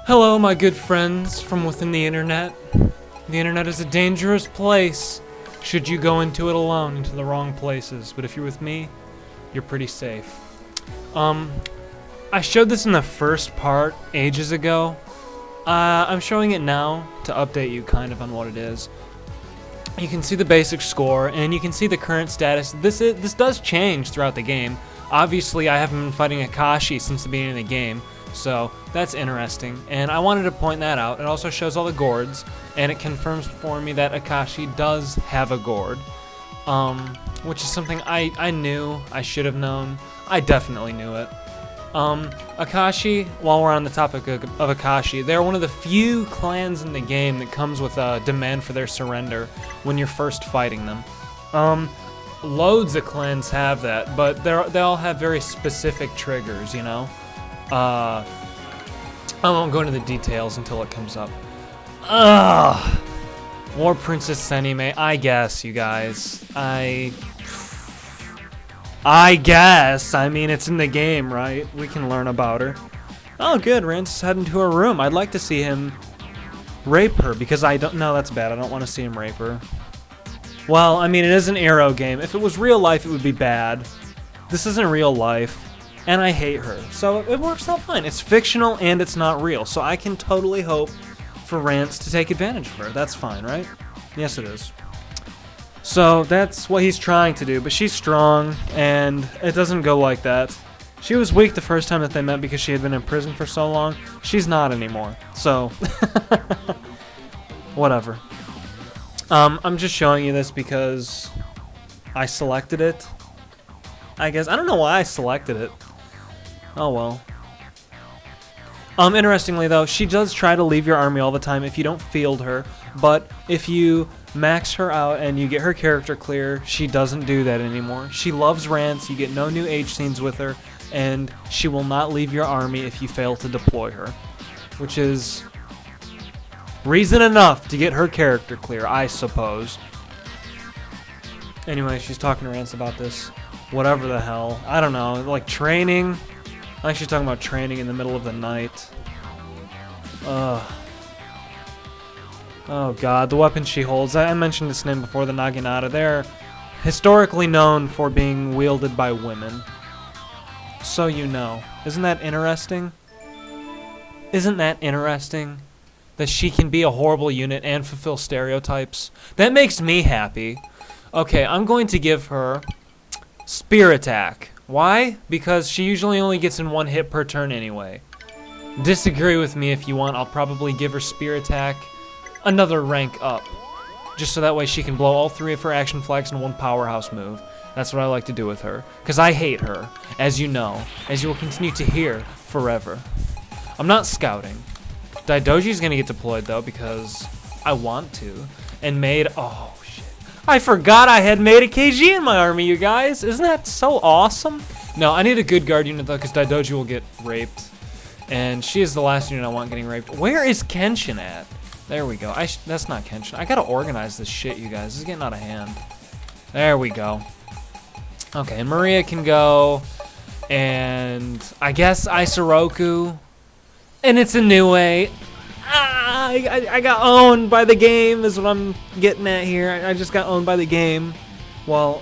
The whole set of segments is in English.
Hello, my good friends from within the internet. The internet is a dangerous place should you go into it alone, into the wrong places. But if you're with me, you're pretty safe. I showed this in the first part ages ago. I'm showing it now to update you kind of on what it is. You can see the basic score, and you can see the current status. This does change throughout the game. Obviously, I haven't been fighting Akashi since the beginning of the game, so that's interesting. And I wanted to point that out. It also shows all the gourds, and it confirms for me that Akashi does have a gourd, which is something I knew, I should have known. I definitely knew it. Akashi, while we're on the topic of Akashi, they're one of the few clans in the game that comes with a demand for their surrender when you're first fighting them. Loads of clans have that, but they all have very specific triggers, you know? I won't go into the details until it comes up. War Princess Senime, I guess, you guys. I guess. I mean, it's in the game, right? We can learn about her. Oh, good. Rance is heading to her room. I'd like to see him rape her because I don't... No, that's bad. I don't want to see him rape her. Well, I mean, it is an Arrow game. If it was real life, it would be bad. This isn't real life, and I hate her. So it works out fine. It's fictional, and it's not real. So I can totally hope for Rance to take advantage of her. That's fine, right? Yes, it is. So that's what he's trying to do, but she's strong, and it doesn't go like that. She was weak the first time that they met because she had been in prison for so long. She's not anymore, so whatever. I'm just showing you this because I selected it, I guess. I don't know why I selected it. Oh well. Interestingly though, she does try to leave your army all the time if you don't field her, but if you max her out and you get her character clear, she doesn't do that anymore. She loves Rance, you get no new age scenes with her, and she will not leave your army if you fail to deploy her, which is reason enough to get her character clear, I suppose. Anyway, she's talking to Rance about this, whatever the hell, I don't know, like training. I think she's talking about training in the middle of the night. Oh god, the weapon she holds. I mentioned this name before, the Naginata. They're historically known for being wielded by women. So you know. Isn't that interesting? Isn't that interesting? That she can be a horrible unit and fulfill stereotypes? That makes me happy. Okay, I'm going to give her Spear Attack. Why? Because she usually only gets in one hit per turn anyway. Disagree with me if you want. I'll probably give her Spear Attack another rank up, just so that way she can blow all three of her action flags in one powerhouse move. That's what I like to do with her, because I hate her, as you know, as you will continue to hear forever. I'm not scouting. Daidoji's gonna get deployed though, because I want to, and made, oh shit, I forgot I had made a KG in my army, you guys. Isn't that so awesome? No, I need a good guard unit though, because Daidoji will get raped, and she is the last unit I want getting raped. Where is Kenshin at? There we go. That's not Kenshin. I gotta organize this shit, you guys. This is getting out of hand. There we go. Okay, and Maria can go. And I guess Isoroku. And it's a new way. I got owned by the game is what I'm getting at here. I just got owned by the game. Well,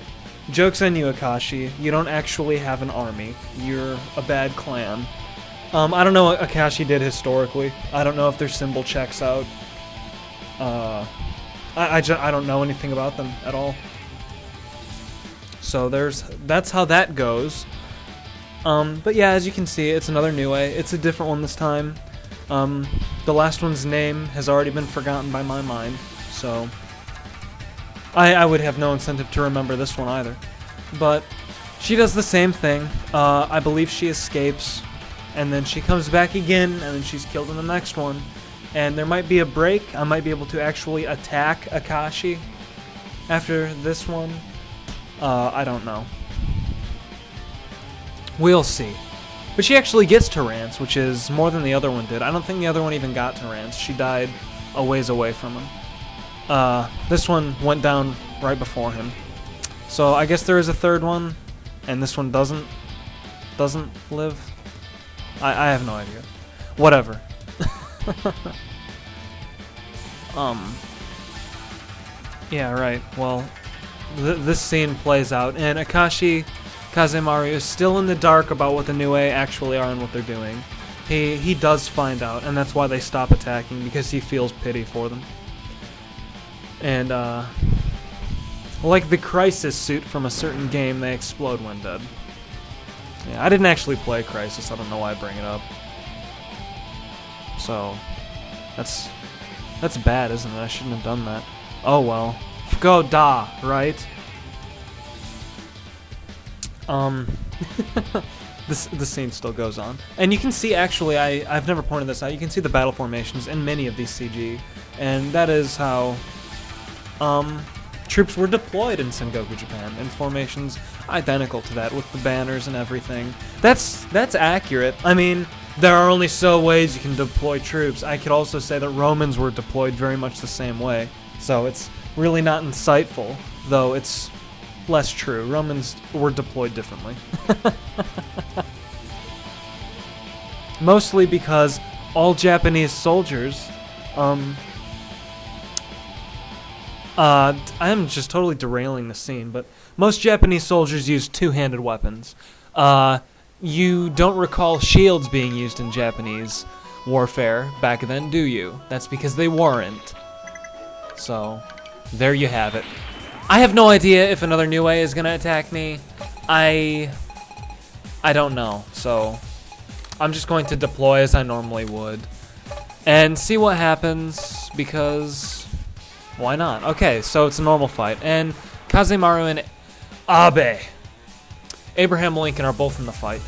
joke's on you, Akashi. You don't actually have an army. You're a bad clan. I don't know what Akashi did historically. I don't know if their symbol checks out. I don't know anything about them at all. So that's how that goes. But yeah, as you can see, it's another new way. It's a different one this time. The last one's name has already been forgotten by my mind, so I would have no incentive to remember this one either. But she does the same thing. I believe she escapes, and then she comes back again, and then she's killed in the next one. And there might be a break. I might be able to actually attack Akashi after this one. I don't know. We'll see. But she actually gets to Rance, which is more than the other one did. I don't think the other one even got to Rance. She died a ways away from him. This one went down right before him. So I guess there is a third one, and this one doesn't live. I have no idea. Whatever. Yeah, right. Well, this scene plays out, and Akashi Kazemaru is still in the dark about what the Nue actually are and what they're doing. He does find out, and that's why they stop attacking, because he feels pity for them. And, like the Crisis suit from a certain game, they explode when dead. Yeah, I didn't actually play Crisis, I don't know why I bring it up. So, that's bad, isn't it? I shouldn't have done that. Oh well. Go da, right? The scene still goes on. And you can see, actually, I've never pointed this out, you can see the battle formations in many of these CG. And that is how troops were deployed in Sengoku, Japan, in formations identical to that, with the banners and everything. That's accurate. I mean, there are only so ways you can deploy troops. I could also say that Romans were deployed very much the same way. So it's really not insightful, though it's less true. Romans were deployed differently. Mostly because all Japanese soldiers, I am just totally derailing the scene, but most Japanese soldiers use two-handed weapons. You don't recall shields being used in Japanese warfare back then, do you? That's because they weren't. So, there you have it. I have no idea if another Nue is gonna attack me. I don't know, so I'm just going to deploy as I normally would and see what happens, because why not? Okay, so it's a normal fight, and Kazemaru and Abraham Lincoln are both in the fight.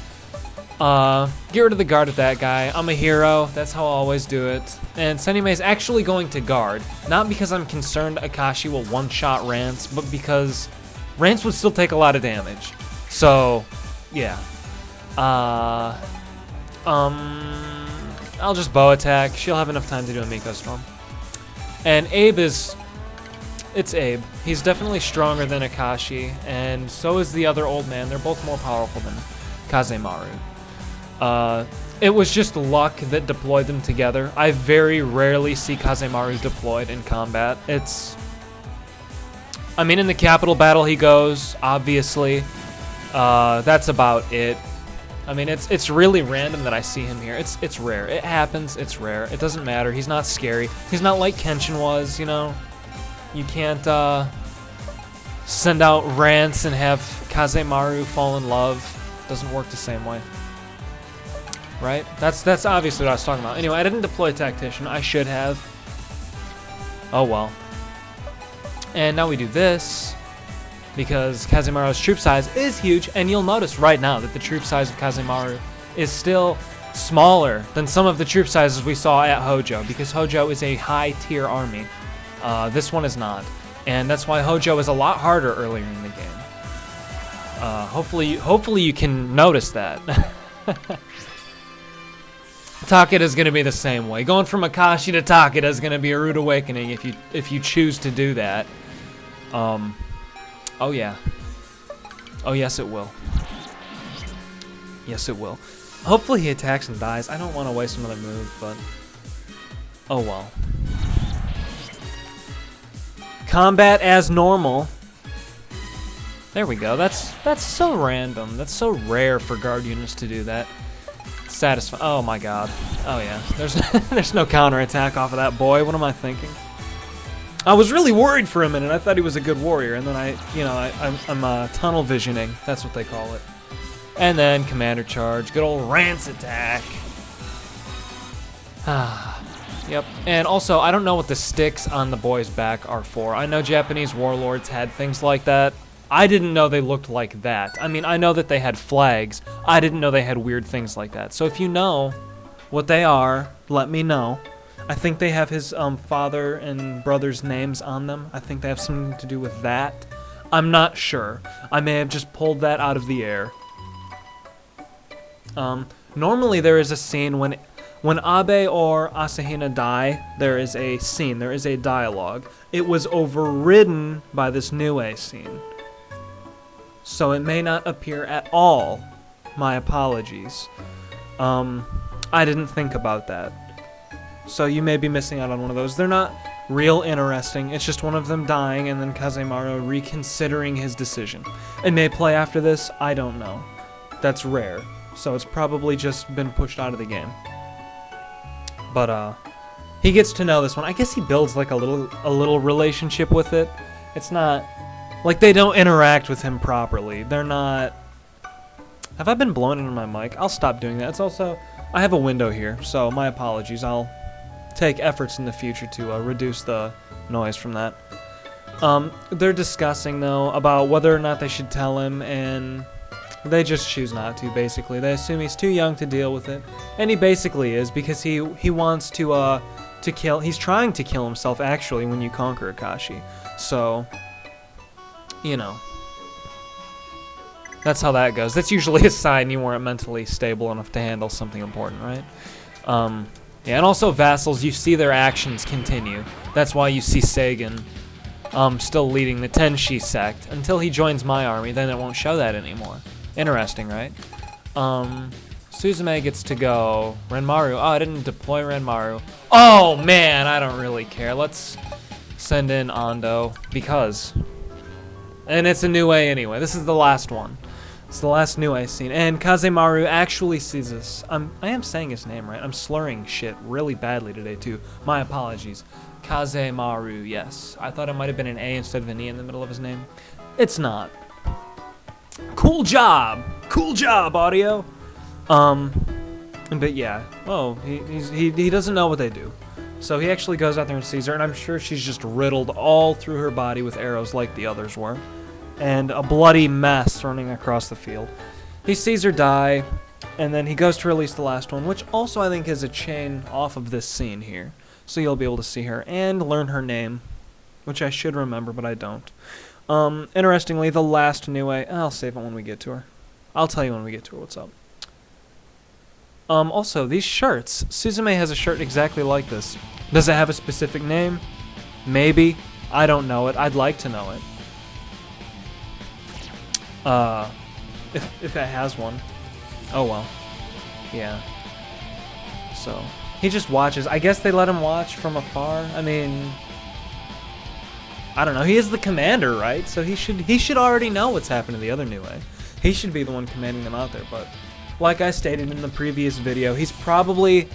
Get rid of the guard at that guy. I'm a hero. That's how I always do it. And Senimei's actually going to guard. Not because I'm concerned Akashi will one-shot Rance, but because Rance would still take a lot of damage. So, yeah. I'll just bow attack. She'll have enough time to do a Miko Storm. And it's Abe. He's definitely stronger than Akashi, and so is the other old man. They're both more powerful than Kazemaru. It was just luck that deployed them together. I very rarely see Kazemaru deployed in combat. I mean, in the capital battle he goes, obviously. That's about it. I mean, it's really random that I see him here. It's rare. It happens. It's rare. It doesn't matter. He's not scary. He's not like Kenshin was, you know. You can't send out Rance and have Kazemaru fall in love. Doesn't work the same way. Right? That's obviously what I was talking about. Anyway, I didn't deploy Tactician. I should have. Oh well. And now we do this, because Kazemaru's troop size is huge, and you'll notice right now that the troop size of Kazemaru is still smaller than some of the troop sizes we saw at Hojo, because Hojo is a high-tier army. This one is not, and that's why Hojo is a lot harder earlier in the game. Hopefully you can notice that. Takeda is going to be the same way. Going from Akashi to Takeda is going to be a rude awakening if you choose to do that. Oh yeah. Oh yes, it will. Yes, it will. Hopefully he attacks and dies. I don't want to waste another move, but oh well. Combat as normal. There we go. That's so random. That's so rare for guard units to do that. Satisfying. Oh my god. Oh yeah. There's no counterattack off of that boy. What am I thinking? I was really worried for a minute. I thought he was a good warrior, and then I'm tunnel visioning. That's what they call it. And then commander charge. Good old Rance attack. Yep. And also, I don't know what the sticks on the boy's back are for. I know Japanese warlords had things like that. I didn't know they looked like that. I mean, I know that they had flags. I didn't know they had weird things like that. So if you know what they are, let me know. I think they have his father and brother's names on them. I think they have something to do with that. I'm not sure. I may have just pulled that out of the air. Normally there is a scene when Abe or Asahina die, there is a scene, there is a dialogue. It was overridden by this Nue scene. So it may not appear at all. My apologies. I didn't think about that. So you may be missing out on one of those. They're not real interesting. It's just one of them dying and then Kazemaru reconsidering his decision. It may play after this, I don't know. That's rare. So it's probably just been pushed out of the game. But he gets to know this one. I guess he builds like a little relationship with it. It's not like they don't interact with him properly. They're not. Have I been blowing into my mic? I'll stop doing that. It's also, I have a window here, so my apologies. I'll take efforts in the future to reduce the noise from that. They're discussing, though, about whether or not they should tell him, and they just choose not to, basically. They assume he's too young to deal with it, and he basically is, because he wants to kill, he's trying to kill himself, actually, when you conquer Akashi. So, you know. That's how that goes. That's usually a sign you weren't mentally stable enough to handle something important, right? Yeah, and also vassals, you see their actions continue. That's why you see Sagan still leading the Tenshi sect until he joins my army. Then it won't show that anymore. Interesting, right? Suzume gets to go. Renmaru. Oh, I didn't deploy Renmaru. Oh, man, I don't really care. Let's send in Ando because... And it's a new A anyway. This is the last one. It's the last new A scene. And Kazemaru actually sees this. I am saying his name right. I'm slurring shit really badly today, too. My apologies. Kazemaru, yes. I thought it might have been an A instead of an E in the middle of his name. It's not. Cool job. Cool job, audio. But yeah. Oh, he doesn't know what they do. So he actually goes out there and sees her, and I'm sure she's just riddled all through her body with arrows like the others were. And a bloody mess running across the field. He sees her die, and then he goes to release the last one, which also I think is a chain off of this scene here. So you'll be able to see her and learn her name, which I should remember, but I don't. Interestingly, the last new A, I'll save it when we get to her. I'll tell you when we get to her what's up. Also, these shirts. Suzume has a shirt exactly like this. Does it have a specific name? Maybe. I don't know it. I'd like to know it. If it has one. Oh well. Yeah. So, he just watches. I guess they let him watch from afar. I mean, I don't know. He is the commander, right? So he should already know what's happened to the other new A. He should be the one commanding them out there, but like I stated in the previous video, he's probably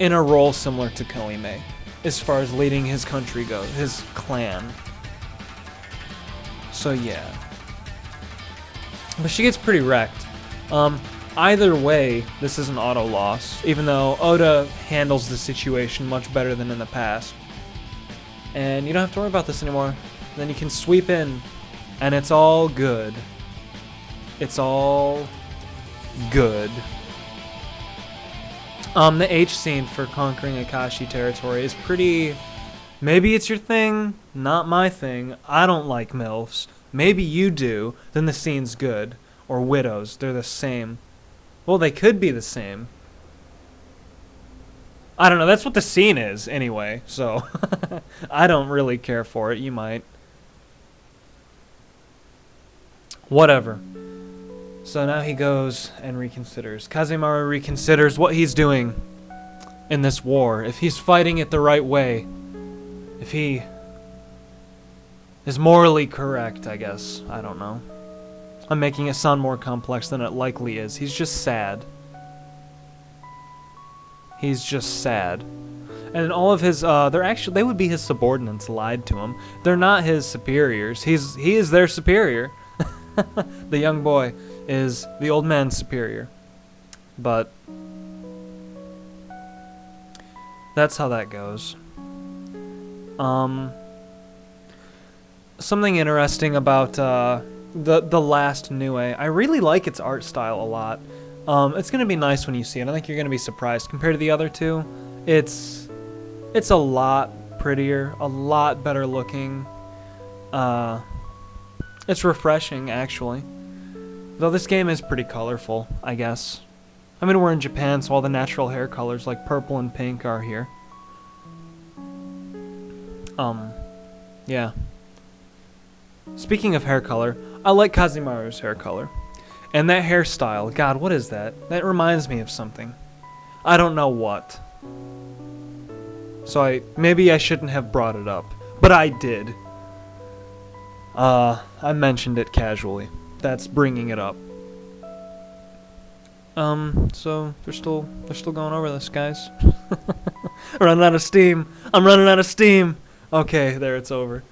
in a role similar to Koime as far as leading his country goes, his clan. So yeah. But she gets pretty wrecked. Either way, this is an auto loss, even though Oda handles the situation much better than in the past. And you don't have to worry about this anymore. Then you can sweep in, and it's all good. It's all good. The H scene for conquering Akashi territory is pretty... Maybe it's your thing, not my thing. I don't like MILFs. Maybe you do, then the scene's good. Or widows, they're the same. Well, they could be the same. I don't know, that's what the scene is, anyway, so... I don't really care for it, you might. Whatever. So now he goes and reconsiders. Kazemaru reconsiders what he's doing in this war. If he's fighting it the right way. If he is morally correct, I guess. I don't know. I'm making it sound more complex than it likely is. He's just sad. He's just sad. And all of his, they would be his subordinates lied to him. They're not his superiors. He is their superior. The young boy is the old man's superior. But that's how that goes. Something interesting about the last new A. I really like its art style a lot. It's gonna be nice when you see it. I think you're gonna be surprised compared to the other two. It's a lot prettier, a lot better looking. It's refreshing, actually. Though this game is pretty colorful, I guess. I mean, we're in Japan, so all the natural hair colors like purple and pink are here. Yeah. Speaking of hair color, I like Kazemaru's hair color. And that hairstyle, God, what is that? That reminds me of something. I don't know what. So maybe I shouldn't have brought it up, but I did. I mentioned it casually. That's bringing it up. So they're still going over this, guys. Running out of steam. I'm running out of steam. Okay, there, it's over.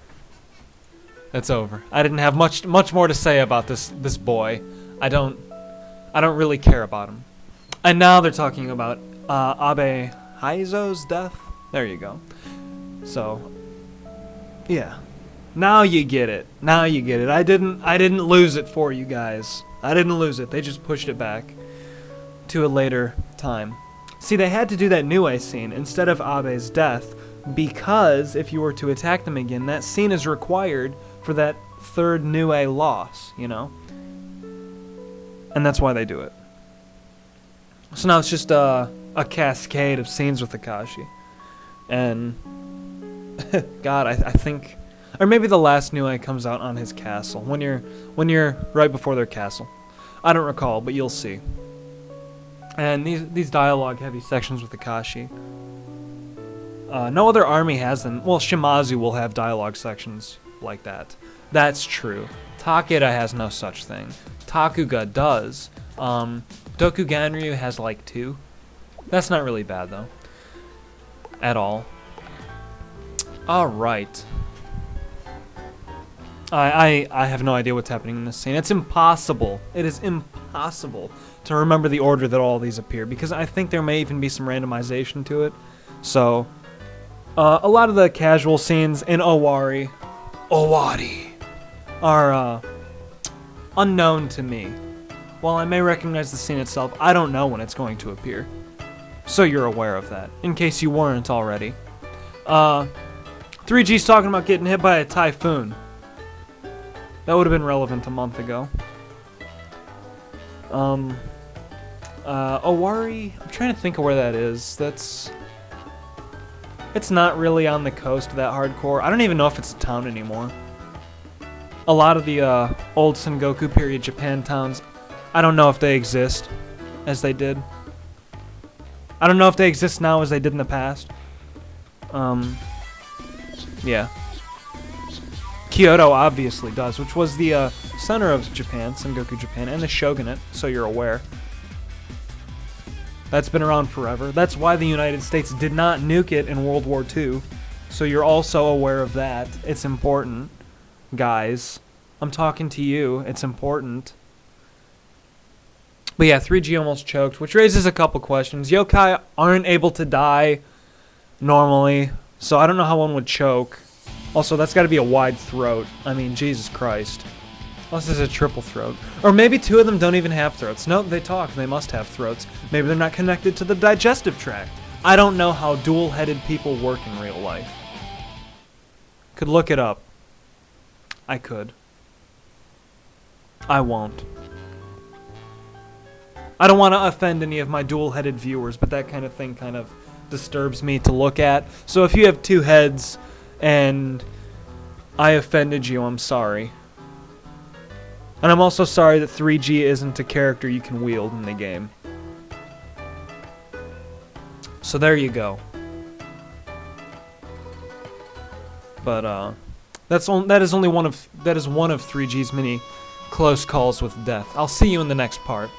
It's over. I didn't have much more to say about this boy. I don't really care about him. And now they're talking about Abe Haizo's death. There you go. So, yeah. Now you get it. Now you get it. I didn't lose it for you guys. I didn't lose it. They just pushed it back to a later time. See, they had to do that Nue scene instead of Abe's death because if you were to attack them again, that scene is required for that third Nue loss, you know? And that's why they do it. So now it's just a cascade of scenes with Akashi. And God, I think, or maybe the last Nue comes out on his castle when you're right before their castle. I don't recall, but you'll see. And these dialogue-heavy sections with Akashi. No other army has them. Well, Shimazu will have dialogue sections like that. That's true. Takeda has no such thing. Takuga does. Dokuganryu has like 2. That's not really bad, though. At all. Alright. I have no idea what's happening in this scene. It's impossible. It is impossible to remember the order that all these appear, because I think there may even be some randomization to it. So, a lot of the casual scenes in Owari are unknown to me. While I may recognize the scene itself, I don't know when it's going to appear. So you're aware of that, in case you weren't already. 3G's talking about getting hit by a typhoon. That would have been relevant a month ago. Owari, I'm trying to think of where that is. It's not really on the coast that hardcore. I don't even know if it's a town anymore. A lot of the old Sengoku period Japan towns, I don't know if they exist as they did. I don't know if they exist now as they did in the past. Yeah. Kyoto obviously does, which was the center of Japan, Sengoku Japan, and the shogunate, so you're aware. That's been around forever. That's why the United States did not nuke it in World War II. So you're also aware of that. It's important, guys. I'm talking to you. It's important. But yeah, 3G almost choked, which raises a couple questions. Yokai aren't able to die normally, so I don't know how one would choke. Also, that's got to be a wide throat. I mean, Jesus Christ. Unless it's a triple throat. Or maybe 2 of them don't even have throats. No, they talk. They must have throats. Maybe they're not connected to the digestive tract. I don't know how dual-headed people work in real life. Could look it up. I could. I won't. I don't want to offend any of my dual-headed viewers, but that kind of thing kind of disturbs me to look at. So if you have 2 heads and I offended you, I'm sorry. And I'm also sorry that 3G isn't a character you can wield in the game. So there you go. But that is one of 3G's many close calls with death. I'll see you in the next part.